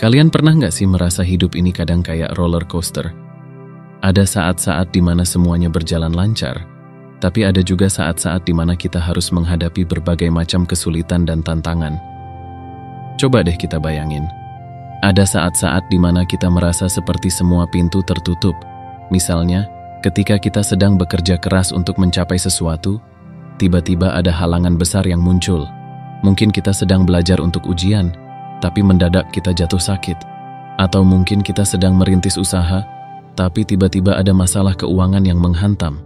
Kalian pernah nggak sih merasa hidup ini kadang kayak roller coaster? Ada saat-saat di mana semuanya berjalan lancar, tapi ada juga saat-saat di mana kita harus menghadapi berbagai macam kesulitan dan tantangan. Coba deh kita bayangin. Ada saat-saat di mana kita merasa seperti semua pintu tertutup. Misalnya, ketika kita sedang bekerja keras untuk mencapai sesuatu, tiba-tiba ada halangan besar yang muncul. Mungkin kita sedang belajar untuk ujian, tapi mendadak kita jatuh sakit. Atau mungkin kita sedang merintis usaha, tapi tiba-tiba ada masalah keuangan yang menghantam.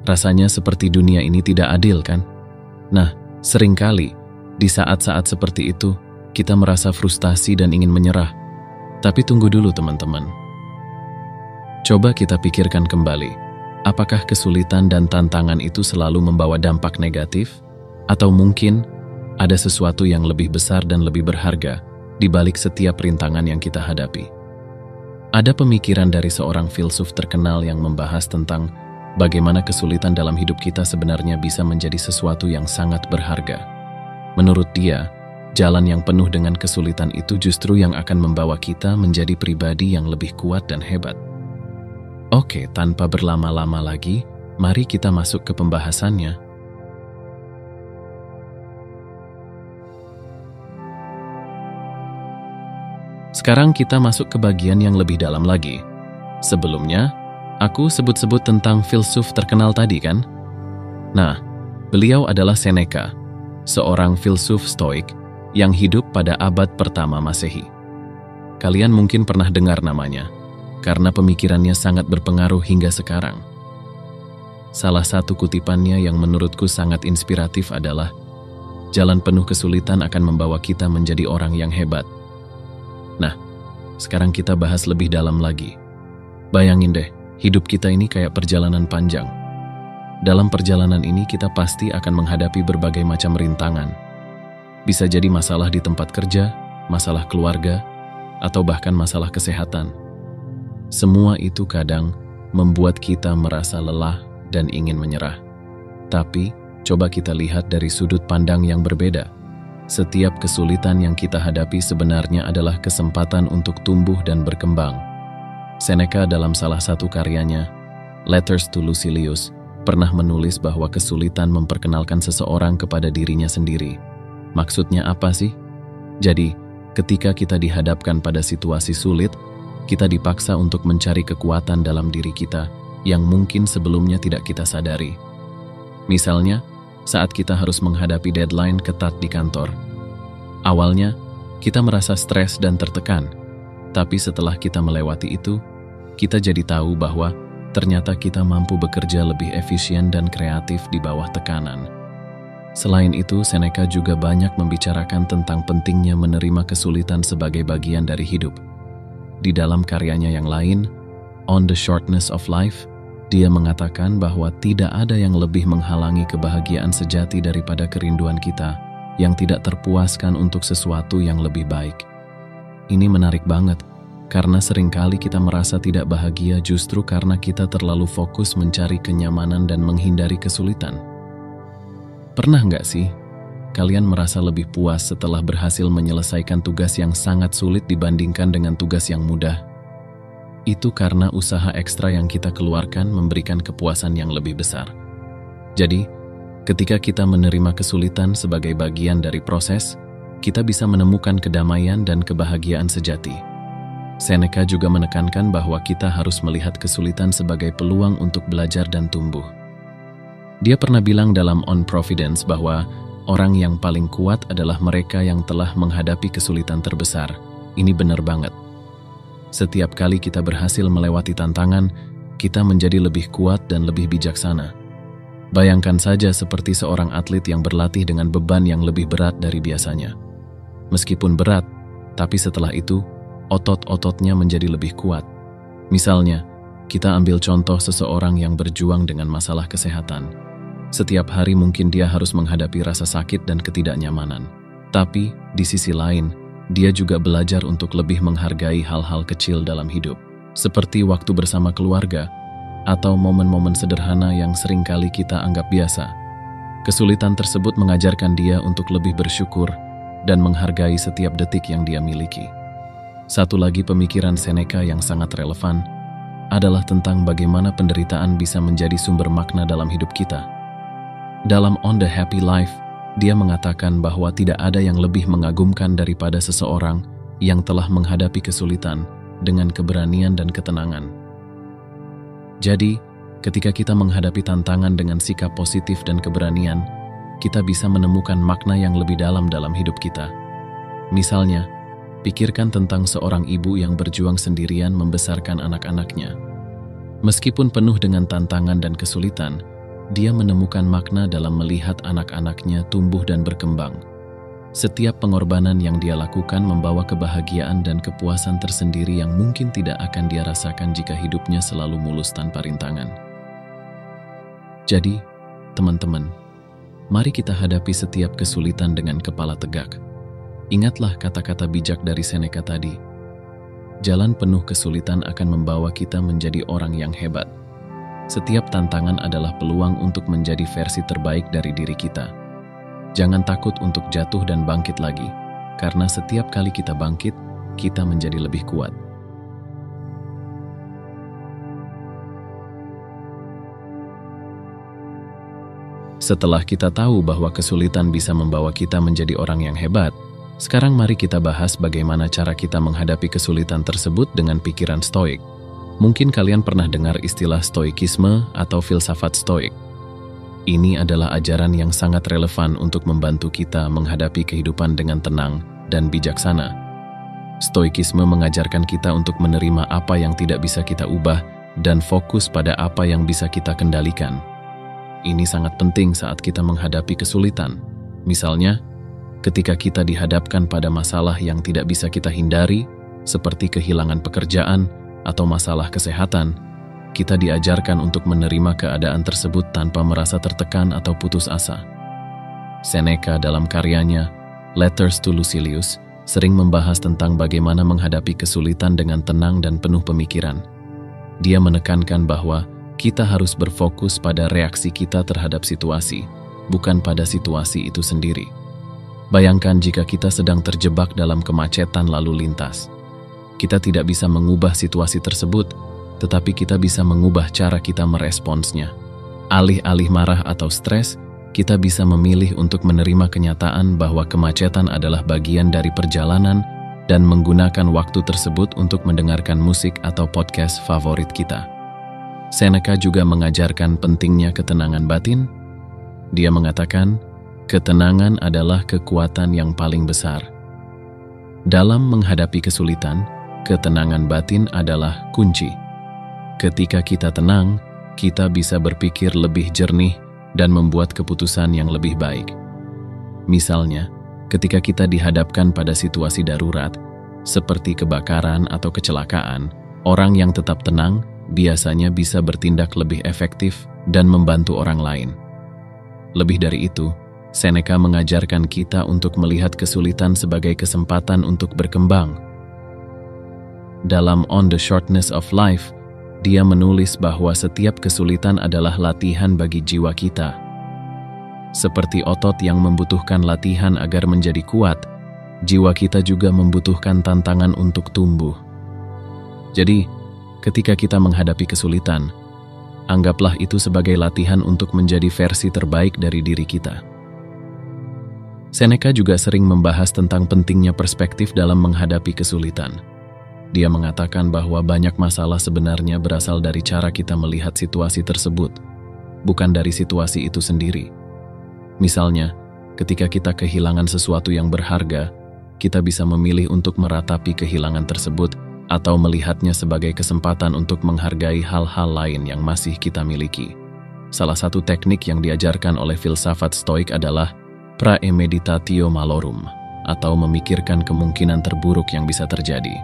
Rasanya seperti dunia ini tidak adil, kan? Nah, seringkali di saat-saat seperti itu, kita merasa frustasi dan ingin menyerah. Tapi tunggu dulu teman-teman. Coba kita pikirkan kembali, apakah kesulitan dan tantangan itu selalu membawa dampak negatif? Atau mungkin ada sesuatu yang lebih besar dan lebih berharga di balik setiap rintangan yang kita hadapi? Ada pemikiran dari seorang filsuf terkenal yang membahas tentang bagaimana kesulitan dalam hidup kita sebenarnya bisa menjadi sesuatu yang sangat berharga. Menurut dia, jalan yang penuh dengan kesulitan itu justru yang akan membawa kita menjadi pribadi yang lebih kuat dan hebat. Oke, tanpa berlama-lama lagi, mari kita masuk ke pembahasannya. Sekarang kita masuk ke bagian yang lebih dalam lagi. Sebelumnya, aku sebut-sebut tentang filsuf terkenal tadi, kan? Nah, beliau adalah Seneca, seorang filsuf Stoik yang hidup pada abad pertama Masehi. Kalian mungkin pernah dengar namanya, karena pemikirannya sangat berpengaruh hingga sekarang. Salah satu kutipannya yang menurutku sangat inspiratif adalah, jalan penuh kesulitan akan membawa kita menjadi orang yang hebat. Nah, sekarang kita bahas lebih dalam lagi. Bayangin deh, hidup kita ini kayak perjalanan panjang. Dalam perjalanan ini kita pasti akan menghadapi berbagai macam rintangan. Bisa jadi masalah di tempat kerja, masalah keluarga, atau bahkan masalah kesehatan. Semua itu kadang membuat kita merasa lelah dan ingin menyerah. Tapi, coba kita lihat dari sudut pandang yang berbeda. Setiap kesulitan yang kita hadapi sebenarnya adalah kesempatan untuk tumbuh dan berkembang. Seneca dalam salah satu karyanya, Letters to Lucilius, pernah menulis bahwa kesulitan memperkenalkan seseorang kepada dirinya sendiri. Maksudnya apa sih? Jadi, ketika kita dihadapkan pada situasi sulit, kita dipaksa untuk mencari kekuatan dalam diri kita yang mungkin sebelumnya tidak kita sadari. Misalnya, saat kita harus menghadapi deadline ketat di kantor. Awalnya, kita merasa stres dan tertekan, tapi setelah kita melewati itu, kita jadi tahu bahwa ternyata kita mampu bekerja lebih efisien dan kreatif di bawah tekanan. Selain itu, Seneca juga banyak membicarakan tentang pentingnya menerima kesulitan sebagai bagian dari hidup. Di dalam karyanya yang lain, On the Shortness of Life, dia mengatakan bahwa tidak ada yang lebih menghalangi kebahagiaan sejati daripada kerinduan kita yang tidak terpuaskan untuk sesuatu yang lebih baik. Ini menarik banget, karena seringkali kita merasa tidak bahagia justru karena kita terlalu fokus mencari kenyamanan dan menghindari kesulitan. Pernah nggak sih, kalian merasa lebih puas setelah berhasil menyelesaikan tugas yang sangat sulit dibandingkan dengan tugas yang mudah? Itu karena usaha ekstra yang kita keluarkan memberikan kepuasan yang lebih besar. Jadi, ketika kita menerima kesulitan sebagai bagian dari proses, kita bisa menemukan kedamaian dan kebahagiaan sejati. Seneca juga menekankan bahwa kita harus melihat kesulitan sebagai peluang untuk belajar dan tumbuh. Dia pernah bilang dalam On Providence bahwa orang yang paling kuat adalah mereka yang telah menghadapi kesulitan terbesar. Ini benar banget. Setiap kali kita berhasil melewati tantangan, kita menjadi lebih kuat dan lebih bijaksana. Bayangkan saja seperti seorang atlet yang berlatih dengan beban yang lebih berat dari biasanya. Meskipun berat, tapi setelah itu, otot-ototnya menjadi lebih kuat. Misalnya, kita ambil contoh seseorang yang berjuang dengan masalah kesehatan. Setiap hari mungkin dia harus menghadapi rasa sakit dan ketidaknyamanan. Tapi, di sisi lain, dia juga belajar untuk lebih menghargai hal-hal kecil dalam hidup, seperti waktu bersama keluarga, atau momen-momen sederhana yang seringkali kita anggap biasa. Kesulitan tersebut mengajarkan dia untuk lebih bersyukur dan menghargai setiap detik yang dia miliki. Satu lagi pemikiran Seneca yang sangat relevan adalah tentang bagaimana penderitaan bisa menjadi sumber makna dalam hidup kita. Dalam On the Happy Life, dia mengatakan bahwa tidak ada yang lebih mengagumkan daripada seseorang yang telah menghadapi kesulitan dengan keberanian dan ketenangan. Jadi, ketika kita menghadapi tantangan dengan sikap positif dan keberanian, kita bisa menemukan makna yang lebih dalam hidup kita. Misalnya, pikirkan tentang seorang ibu yang berjuang sendirian membesarkan anak-anaknya. Meskipun penuh dengan tantangan dan kesulitan, dia menemukan makna dalam melihat anak-anaknya tumbuh dan berkembang. Setiap pengorbanan yang dia lakukan membawa kebahagiaan dan kepuasan tersendiri yang mungkin tidak akan dia rasakan jika hidupnya selalu mulus tanpa rintangan. Jadi, teman-teman, mari kita hadapi setiap kesulitan dengan kepala tegak. Ingatlah kata-kata bijak dari Seneca tadi. Jalan penuh kesulitan akan membawa kita menjadi orang yang hebat. Setiap tantangan adalah peluang untuk menjadi versi terbaik dari diri kita. Jangan takut untuk jatuh dan bangkit lagi, karena setiap kali kita bangkit, kita menjadi lebih kuat. Setelah kita tahu bahwa kesulitan bisa membawa kita menjadi orang yang hebat, sekarang mari kita bahas bagaimana cara kita menghadapi kesulitan tersebut dengan pikiran stoik. Mungkin kalian pernah dengar istilah stoikisme atau filsafat stoik. Ini adalah ajaran yang sangat relevan untuk membantu kita menghadapi kehidupan dengan tenang dan bijaksana. Stoikisme mengajarkan kita untuk menerima apa yang tidak bisa kita ubah dan fokus pada apa yang bisa kita kendalikan. Ini sangat penting saat kita menghadapi kesulitan. Misalnya, ketika kita dihadapkan pada masalah yang tidak bisa kita hindari, seperti kehilangan pekerjaan atau masalah kesehatan, kita diajarkan untuk menerima keadaan tersebut tanpa merasa tertekan atau putus asa. Seneca dalam karyanya, Letters to Lucilius, sering membahas tentang bagaimana menghadapi kesulitan dengan tenang dan penuh pemikiran. Dia menekankan bahwa kita harus berfokus pada reaksi kita terhadap situasi, bukan pada situasi itu sendiri. Bayangkan jika kita sedang terjebak dalam kemacetan lalu lintas. Kita tidak bisa mengubah situasi tersebut, tetapi kita bisa mengubah cara kita meresponsnya. Alih-alih marah atau stres, kita bisa memilih untuk menerima kenyataan bahwa kemacetan adalah bagian dari perjalanan dan menggunakan waktu tersebut untuk mendengarkan musik atau podcast favorit kita. Seneca juga mengajarkan pentingnya ketenangan batin. Dia mengatakan, ketenangan adalah kekuatan yang paling besar. Dalam menghadapi kesulitan, ketenangan batin adalah kunci. Ketika kita tenang, kita bisa berpikir lebih jernih dan membuat keputusan yang lebih baik. Misalnya, ketika kita dihadapkan pada situasi darurat, seperti kebakaran atau kecelakaan, orang yang tetap tenang biasanya bisa bertindak lebih efektif dan membantu orang lain. Lebih dari itu, Seneca mengajarkan kita untuk melihat kesulitan sebagai kesempatan untuk berkembang. Dalam On the Shortness of Life, dia menulis bahwa setiap kesulitan adalah latihan bagi jiwa kita. Seperti otot yang membutuhkan latihan agar menjadi kuat, jiwa kita juga membutuhkan tantangan untuk tumbuh. Jadi, ketika kita menghadapi kesulitan, anggaplah itu sebagai latihan untuk menjadi versi terbaik dari diri kita. Seneca juga sering membahas tentang pentingnya perspektif dalam menghadapi kesulitan. Dia mengatakan bahwa banyak masalah sebenarnya berasal dari cara kita melihat situasi tersebut, bukan dari situasi itu sendiri. Misalnya, ketika kita kehilangan sesuatu yang berharga, kita bisa memilih untuk meratapi kehilangan tersebut atau melihatnya sebagai kesempatan untuk menghargai hal-hal lain yang masih kita miliki. Salah satu teknik yang diajarkan oleh filsafat Stoik adalah praemeditatio malorum, atau memikirkan kemungkinan terburuk yang bisa terjadi.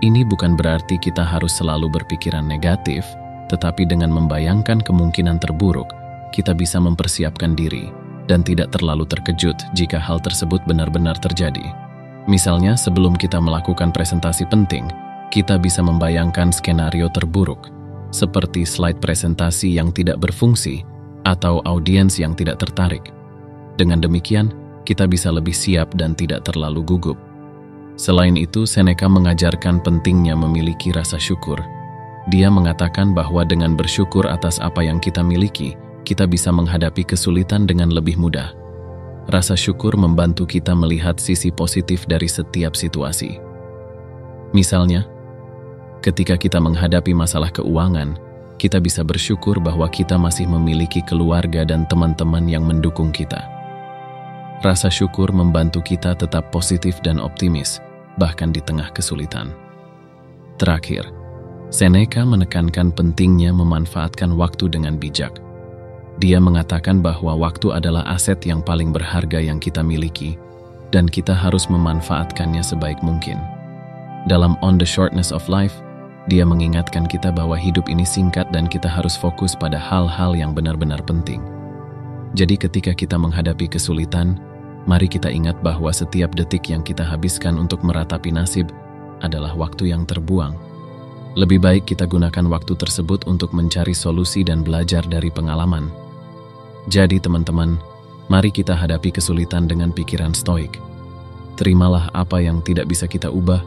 Ini bukan berarti kita harus selalu berpikiran negatif, tetapi dengan membayangkan kemungkinan terburuk, kita bisa mempersiapkan diri dan tidak terlalu terkejut jika hal tersebut benar-benar terjadi. Misalnya, sebelum kita melakukan presentasi penting, kita bisa membayangkan skenario terburuk, seperti slide presentasi yang tidak berfungsi atau audiens yang tidak tertarik. Dengan demikian, kita bisa lebih siap dan tidak terlalu gugup. Selain itu, Seneca mengajarkan pentingnya memiliki rasa syukur. Dia mengatakan bahwa dengan bersyukur atas apa yang kita miliki, kita bisa menghadapi kesulitan dengan lebih mudah. Rasa syukur membantu kita melihat sisi positif dari setiap situasi. Misalnya, ketika kita menghadapi masalah keuangan, kita bisa bersyukur bahwa kita masih memiliki keluarga dan teman-teman yang mendukung kita. Rasa syukur membantu kita tetap positif dan optimis, bahkan di tengah kesulitan. Terakhir, Seneca menekankan pentingnya memanfaatkan waktu dengan bijak. Dia mengatakan bahwa waktu adalah aset yang paling berharga yang kita miliki, dan kita harus memanfaatkannya sebaik mungkin. Dalam On the Shortness of Life, dia mengingatkan kita bahwa hidup ini singkat dan kita harus fokus pada hal-hal yang benar-benar penting. Jadi ketika kita menghadapi kesulitan, mari kita ingat bahwa setiap detik yang kita habiskan untuk meratapi nasib adalah waktu yang terbuang. Lebih baik kita gunakan waktu tersebut untuk mencari solusi dan belajar dari pengalaman. Jadi teman-teman, mari kita hadapi kesulitan dengan pikiran stoik. Terimalah apa yang tidak bisa kita ubah,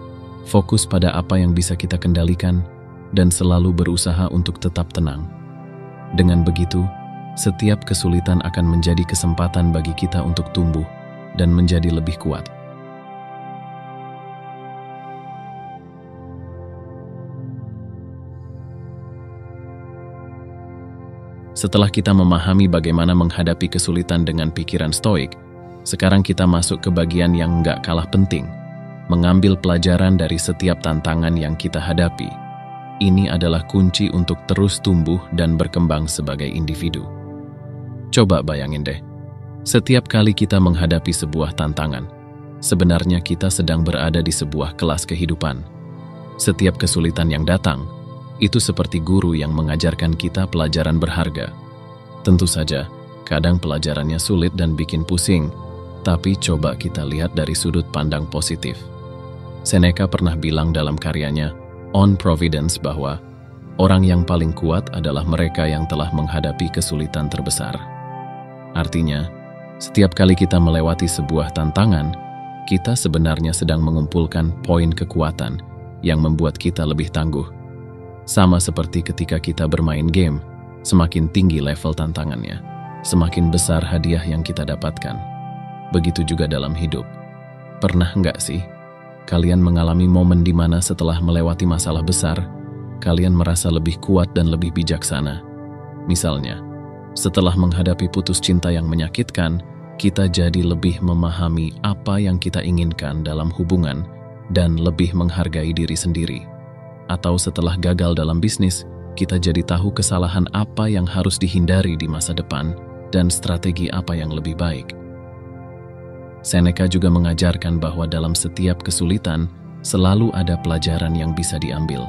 fokus pada apa yang bisa kita kendalikan, dan selalu berusaha untuk tetap tenang. Dengan begitu, setiap kesulitan akan menjadi kesempatan bagi kita untuk tumbuh dan menjadi lebih kuat. Setelah kita memahami bagaimana menghadapi kesulitan dengan pikiran stoik, sekarang kita masuk ke bagian yang nggak kalah penting, mengambil pelajaran dari setiap tantangan yang kita hadapi. Ini adalah kunci untuk terus tumbuh dan berkembang sebagai individu. Coba bayangin deh, setiap kali kita menghadapi sebuah tantangan, sebenarnya kita sedang berada di sebuah kelas kehidupan. Setiap kesulitan yang datang, itu seperti guru yang mengajarkan kita pelajaran berharga. Tentu saja, kadang pelajarannya sulit dan bikin pusing, tapi coba kita lihat dari sudut pandang positif. Seneca pernah bilang dalam karyanya On Providence bahwa orang yang paling kuat adalah mereka yang telah menghadapi kesulitan terbesar. Artinya, setiap kali kita melewati sebuah tantangan, kita sebenarnya sedang mengumpulkan poin kekuatan yang membuat kita lebih tangguh. Sama seperti ketika kita bermain game, semakin tinggi level tantangannya, semakin besar hadiah yang kita dapatkan. Begitu juga dalam hidup. Pernah nggak sih, kalian mengalami momen di mana setelah melewati masalah besar, kalian merasa lebih kuat dan lebih bijaksana? Misalnya, setelah menghadapi putus cinta yang menyakitkan, kita jadi lebih memahami apa yang kita inginkan dalam hubungan dan lebih menghargai diri sendiri. Atau setelah gagal dalam bisnis, kita jadi tahu kesalahan apa yang harus dihindari di masa depan dan strategi apa yang lebih baik. Seneca juga mengajarkan bahwa dalam setiap kesulitan, selalu ada pelajaran yang bisa diambil.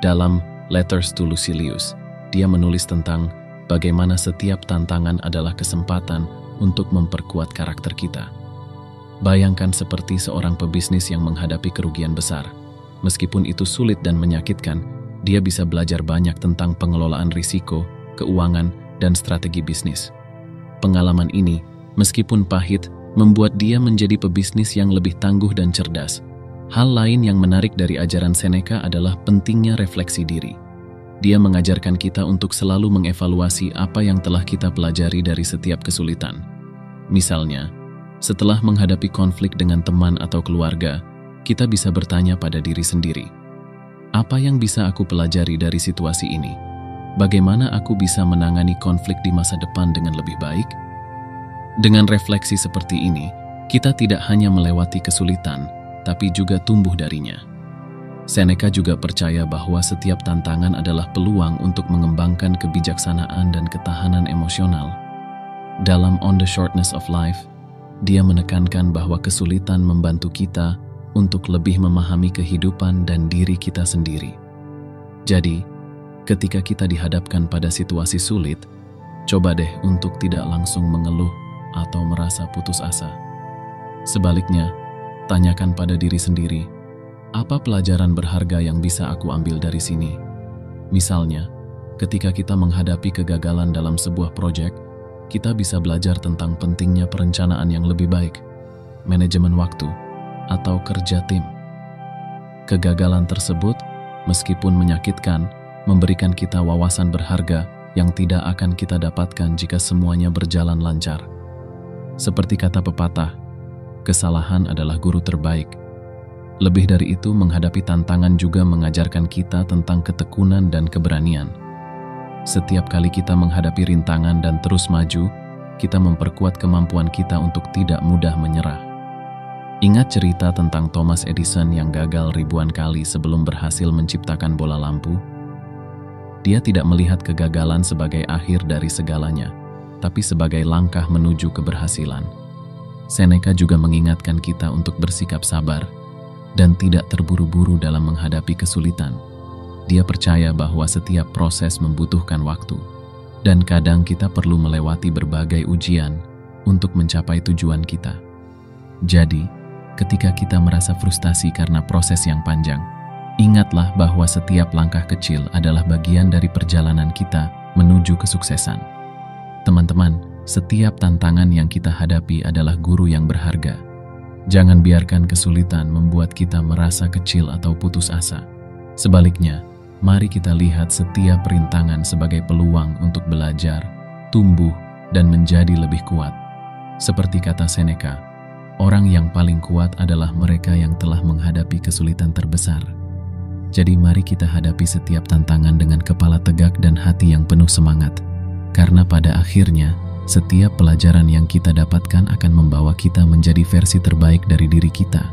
Dalam Letters to Lucilius, dia menulis tentang bagaimana setiap tantangan adalah kesempatan untuk memperkuat karakter kita. Bayangkan seperti seorang pebisnis yang menghadapi kerugian besar. Meskipun itu sulit dan menyakitkan, dia bisa belajar banyak tentang pengelolaan risiko, keuangan, dan strategi bisnis. Pengalaman ini, meskipun pahit, membuat dia menjadi pebisnis yang lebih tangguh dan cerdas. Hal lain yang menarik dari ajaran Seneca adalah pentingnya refleksi diri. Dia mengajarkan kita untuk selalu mengevaluasi apa yang telah kita pelajari dari setiap kesulitan. Misalnya, setelah menghadapi konflik dengan teman atau keluarga, kita bisa bertanya pada diri sendiri, apa yang bisa aku pelajari dari situasi ini? Bagaimana aku bisa menangani konflik di masa depan dengan lebih baik? Dengan refleksi seperti ini, kita tidak hanya melewati kesulitan, tapi juga tumbuh darinya. Seneca juga percaya bahwa setiap tantangan adalah peluang untuk mengembangkan kebijaksanaan dan ketahanan emosional. Dalam On the Shortness of Life, dia menekankan bahwa kesulitan membantu kita untuk lebih memahami kehidupan dan diri kita sendiri. Jadi, ketika kita dihadapkan pada situasi sulit, coba deh untuk tidak langsung mengeluh atau merasa putus asa. Sebaliknya, tanyakan pada diri sendiri, apa pelajaran berharga yang bisa aku ambil dari sini? Misalnya, ketika kita menghadapi kegagalan dalam sebuah proyek, kita bisa belajar tentang pentingnya perencanaan yang lebih baik, manajemen waktu, atau kerja tim. Kegagalan tersebut, meskipun menyakitkan, memberikan kita wawasan berharga yang tidak akan kita dapatkan jika semuanya berjalan lancar. Seperti kata pepatah, kesalahan adalah guru terbaik. Lebih dari itu, menghadapi tantangan juga mengajarkan kita tentang ketekunan dan keberanian. Setiap kali kita menghadapi rintangan dan terus maju, kita memperkuat kemampuan kita untuk tidak mudah menyerah. Ingat cerita tentang Thomas Edison yang gagal ribuan kali sebelum berhasil menciptakan bola lampu? Dia tidak melihat kegagalan sebagai akhir dari segalanya, tapi sebagai langkah menuju keberhasilan. Seneca juga mengingatkan kita untuk bersikap sabar dan tidak terburu-buru dalam menghadapi kesulitan. Dia percaya bahwa setiap proses membutuhkan waktu, dan kadang kita perlu melewati berbagai ujian untuk mencapai tujuan kita. Jadi, ketika kita merasa frustasi karena proses yang panjang, ingatlah bahwa setiap langkah kecil adalah bagian dari perjalanan kita menuju kesuksesan. Teman-teman, setiap tantangan yang kita hadapi adalah guru yang berharga. Jangan biarkan kesulitan membuat kita merasa kecil atau putus asa. Sebaliknya, mari kita lihat setiap rintangan sebagai peluang untuk belajar, tumbuh, dan menjadi lebih kuat. Seperti kata Seneca, orang yang paling kuat adalah mereka yang telah menghadapi kesulitan terbesar. Jadi mari kita hadapi setiap tantangan dengan kepala tegak dan hati yang penuh semangat. Karena pada akhirnya, setiap pelajaran yang kita dapatkan akan membawa kita menjadi versi terbaik dari diri kita.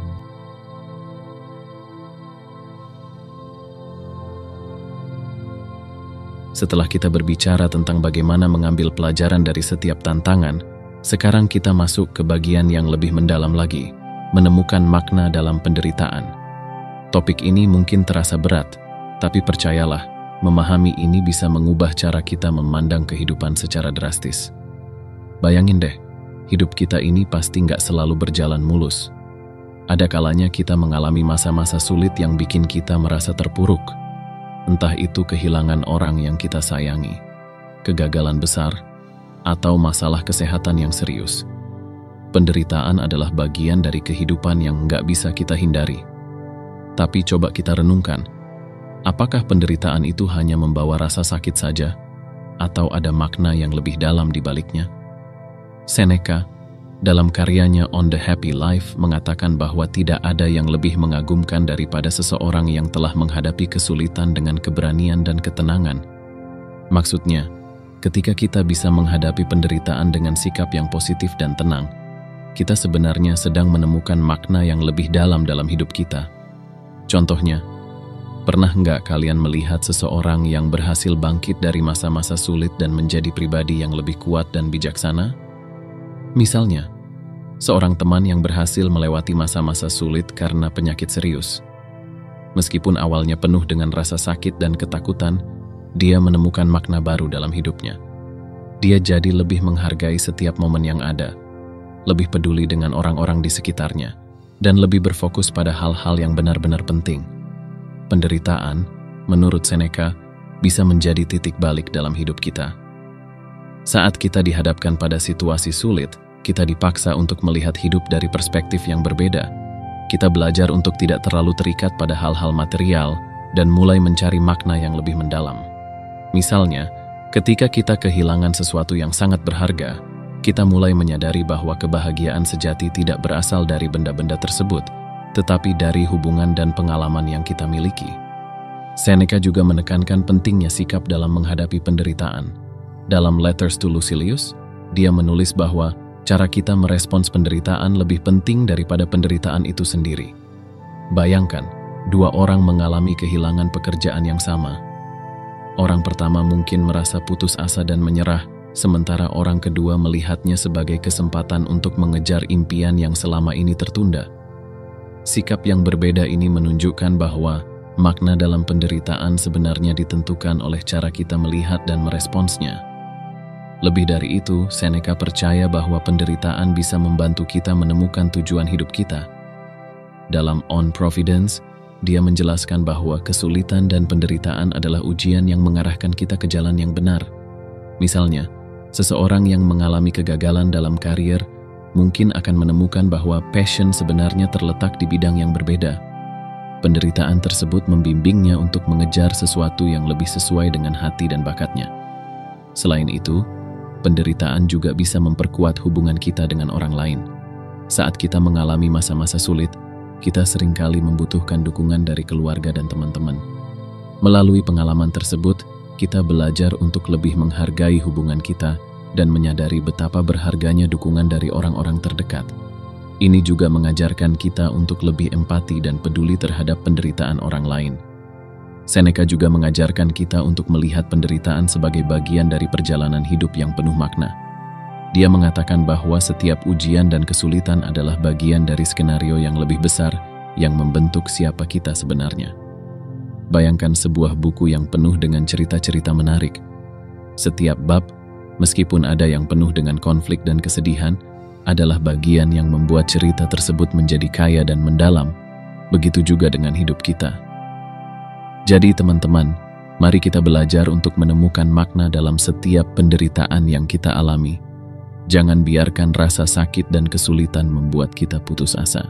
Setelah kita berbicara tentang bagaimana mengambil pelajaran dari setiap tantangan, sekarang kita masuk ke bagian yang lebih mendalam lagi, menemukan makna dalam penderitaan. Topik ini mungkin terasa berat, tapi percayalah, memahami ini bisa mengubah cara kita memandang kehidupan secara drastis. Bayangin deh, hidup kita ini pasti nggak selalu berjalan mulus. Ada kalanya kita mengalami masa-masa sulit yang bikin kita merasa terpuruk. Entah itu kehilangan orang yang kita sayangi, kegagalan besar, atau masalah kesehatan yang serius. Penderitaan adalah bagian dari kehidupan yang nggak bisa kita hindari. Tapi coba kita renungkan, apakah penderitaan itu hanya membawa rasa sakit saja, atau ada makna yang lebih dalam di baliknya? Seneca, dalam karyanya On the Happy Life, mengatakan bahwa tidak ada yang lebih mengagumkan daripada seseorang yang telah menghadapi kesulitan dengan keberanian dan ketenangan. Maksudnya, ketika kita bisa menghadapi penderitaan dengan sikap yang positif dan tenang, kita sebenarnya sedang menemukan makna yang lebih dalam hidup kita. Contohnya, pernah nggak kalian melihat seseorang yang berhasil bangkit dari masa-masa sulit dan menjadi pribadi yang lebih kuat dan bijaksana? Misalnya, seorang teman yang berhasil melewati masa-masa sulit karena penyakit serius. Meskipun awalnya penuh dengan rasa sakit dan ketakutan, dia menemukan makna baru dalam hidupnya. Dia jadi lebih menghargai setiap momen yang ada, lebih peduli dengan orang-orang di sekitarnya, dan lebih berfokus pada hal-hal yang benar-benar penting. Penderitaan, menurut Seneca, bisa menjadi titik balik dalam hidup kita. Saat kita dihadapkan pada situasi sulit, kita dipaksa untuk melihat hidup dari perspektif yang berbeda. Kita belajar untuk tidak terlalu terikat pada hal-hal material dan mulai mencari makna yang lebih mendalam. Misalnya, ketika kita kehilangan sesuatu yang sangat berharga, kita mulai menyadari bahwa kebahagiaan sejati tidak berasal dari benda-benda tersebut, tetapi dari hubungan dan pengalaman yang kita miliki. Seneca juga menekankan pentingnya sikap dalam menghadapi penderitaan. Dalam Letters to Lucilius, dia menulis bahwa cara kita merespons penderitaan lebih penting daripada penderitaan itu sendiri. Bayangkan, dua orang mengalami kehilangan pekerjaan yang sama. Orang pertama mungkin merasa putus asa dan menyerah, sementara orang kedua melihatnya sebagai kesempatan untuk mengejar impian yang selama ini tertunda. Sikap yang berbeda ini menunjukkan bahwa makna dalam penderitaan sebenarnya ditentukan oleh cara kita melihat dan meresponsnya. Lebih dari itu, Seneca percaya bahwa penderitaan bisa membantu kita menemukan tujuan hidup kita. Dalam On Providence, dia menjelaskan bahwa kesulitan dan penderitaan adalah ujian yang mengarahkan kita ke jalan yang benar. Misalnya, seseorang yang mengalami kegagalan dalam karier mungkin akan menemukan bahwa passion sebenarnya terletak di bidang yang berbeda. Penderitaan tersebut membimbingnya untuk mengejar sesuatu yang lebih sesuai dengan hati dan bakatnya. Selain itu, penderitaan juga bisa memperkuat hubungan kita dengan orang lain. Saat kita mengalami masa-masa sulit, kita seringkali membutuhkan dukungan dari keluarga dan teman-teman. Melalui pengalaman tersebut, kita belajar untuk lebih menghargai hubungan kita dan menyadari betapa berharganya dukungan dari orang-orang terdekat. Ini juga mengajarkan kita untuk lebih empati dan peduli terhadap penderitaan orang lain. Seneca juga mengajarkan kita untuk melihat penderitaan sebagai bagian dari perjalanan hidup yang penuh makna. Dia mengatakan bahwa setiap ujian dan kesulitan adalah bagian dari skenario yang lebih besar yang membentuk siapa kita sebenarnya. Bayangkan sebuah buku yang penuh dengan cerita-cerita menarik. Setiap bab, meskipun ada yang penuh dengan konflik dan kesedihan, adalah bagian yang membuat cerita tersebut menjadi kaya dan mendalam. Begitu juga dengan hidup kita. Jadi teman-teman, mari kita belajar untuk menemukan makna dalam setiap penderitaan yang kita alami. Jangan biarkan rasa sakit dan kesulitan membuat kita putus asa.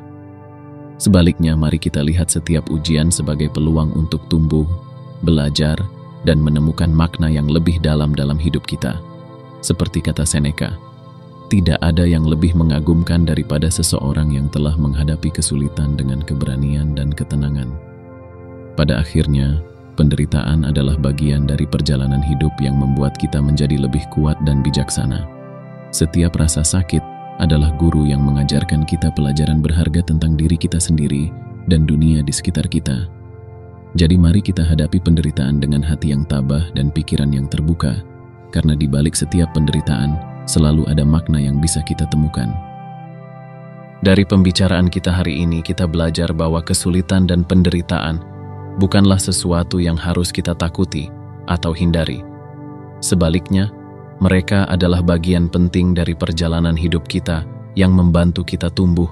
Sebaliknya, mari kita lihat setiap ujian sebagai peluang untuk tumbuh, belajar, dan menemukan makna yang lebih dalam hidup kita. Seperti kata Seneca, tidak ada yang lebih mengagumkan daripada seseorang yang telah menghadapi kesulitan dengan keberanian dan ketenangan. Pada akhirnya, penderitaan adalah bagian dari perjalanan hidup yang membuat kita menjadi lebih kuat dan bijaksana. Setiap rasa sakit adalah guru yang mengajarkan kita pelajaran berharga tentang diri kita sendiri dan dunia di sekitar kita. Jadi mari kita hadapi penderitaan dengan hati yang tabah dan pikiran yang terbuka, karena di balik setiap penderitaan selalu ada makna yang bisa kita temukan. Dari pembicaraan kita hari ini, kita belajar bahwa kesulitan dan penderitaan bukanlah sesuatu yang harus kita takuti atau hindari. Sebaliknya, mereka adalah bagian penting dari perjalanan hidup kita yang membantu kita tumbuh,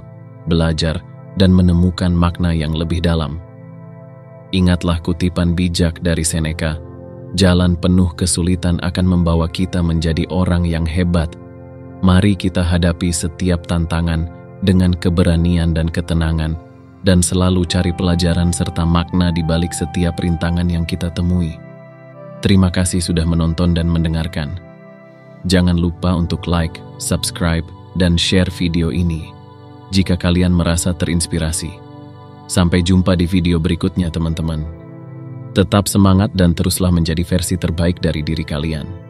belajar, dan menemukan makna yang lebih dalam. Ingatlah kutipan bijak dari Seneca, jalan penuh kesulitan akan membawa kita menjadi orang yang hebat. Mari kita hadapi setiap tantangan dengan keberanian dan ketenangan, dan selalu cari pelajaran serta makna di balik setiap rintangan yang kita temui. Terima kasih sudah menonton dan mendengarkan. Jangan lupa untuk like, subscribe, dan share video ini jika kalian merasa terinspirasi. Sampai jumpa di video berikutnya, teman-teman. Tetap semangat dan teruslah menjadi versi terbaik dari diri kalian.